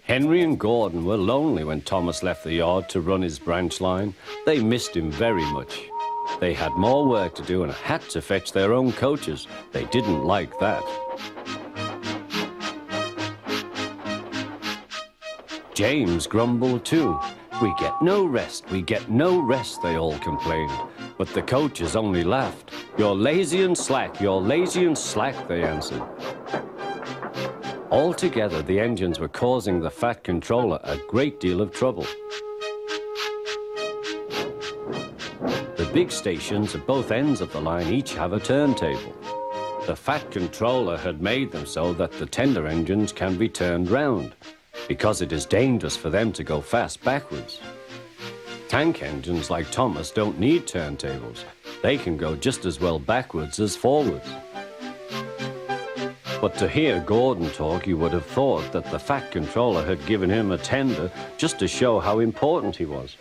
Henry and Gordon were lonely when Thomas left the yard to run his branch line. They missed him very much. They had more work to do and had to fetch their own coaches. They didn't like that. James grumbled too. "We get no rest, we get no rest," they all complained. But the coaches only laughed. "You're lazy and slack, you're lazy and slack," they answered. Altogether, the engines were causing the Fat Controller a great deal of trouble. The big stations at both ends of the line each have a turntable. The Fat Controller had made them so that the tender engines can be turned round, because it is dangerous for them to go fast backwards. Tank engines like Thomas don't need turntables. They can go just as well backwards as forwards. But to hear Gordon talk, you would have thought that the Fat Controller had given him a tender just to show how important he was.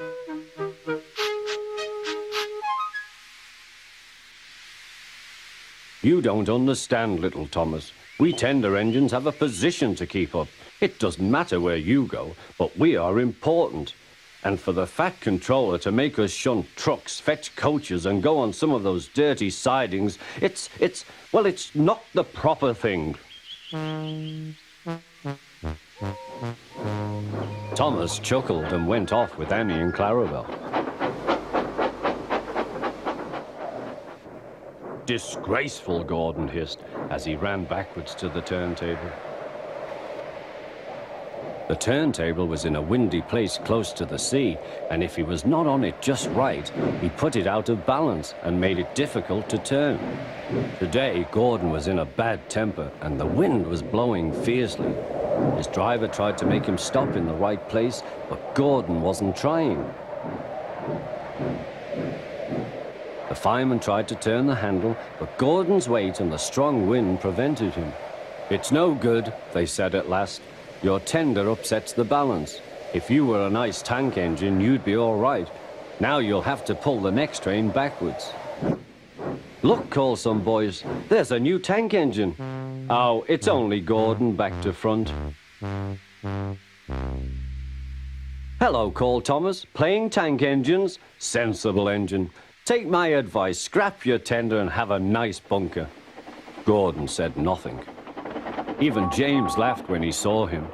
"You don't understand, little Thomas. We tender engines have a position to keep up. It doesn't matter where you go, but we are important. And for the Fat Controller to make us shunt trucks, fetch coaches, and go on some of those dirty sidings, it's not the proper thing." Thomas chuckled and went off with Annie and Clarabelle. "Disgraceful," Gordon hissed as he ran backwards to the turntable. The turntable was in a windy place close to the sea, and if he was not on it just right, he put it out of balance and made it difficult to turn. Today, Gordon was in a bad temper, and the wind was blowing fiercely. His driver tried to make him stop in the right place, but Gordon wasn't trying. The fireman tried to turn the handle, but Gordon's weight and the strong wind prevented him. "It's no good," they said at last. "Your tender upsets the balance. If you were a nice tank engine, you'd be all right. Now you'll have to pull the next train backwards." "Look," called some boys, "there's a new tank engine." "Oh, it's only Gordon back to front." "Hello," called Thomas, "playing tank engines? Sensible engine. Take my advice, scrap your tender and have a nice bunker." Gordon said nothing. Even James laughed when he saw him.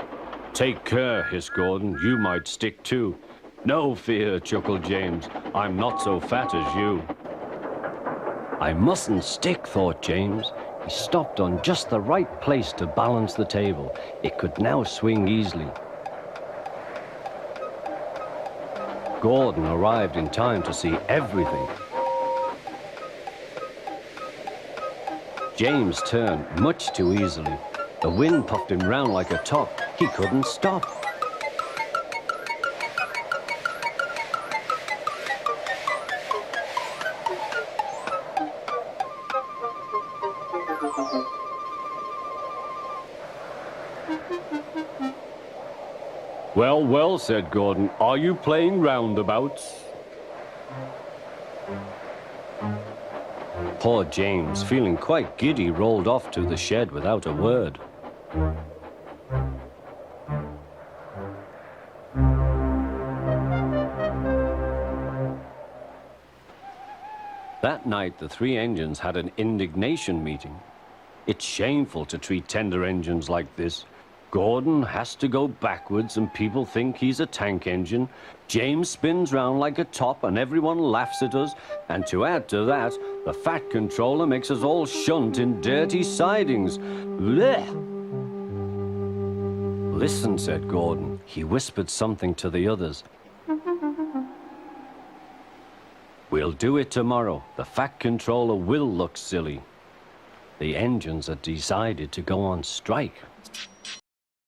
"Take care," hissed Gordon, "you might stick too." "No fear," chuckled James, "I'm not so fat as you." "I mustn't stick," thought James. He stopped on just the right place to balance the table. It could now swing easily. Gordon arrived in time to see everything. James turned much too easily. The wind puffed him round like a top. He couldn't stop. "Well, well," said Gordon, "are you playing roundabouts?" Poor James, feeling quite giddy, rolled off to the shed without a word. That night, the three engines had an indignation meeting. "It's shameful to treat tender engines like this. Gordon has to go backwards and people think he's a tank engine. James spins round like a top and everyone laughs at us. And to add to that, the Fat Controller makes us all shunt in dirty sidings. Blech!" "Listen," said Gordon. He whispered something to the others. "We'll do it tomorrow. The Fat Controller will look silly." The engines had decided to go on strike.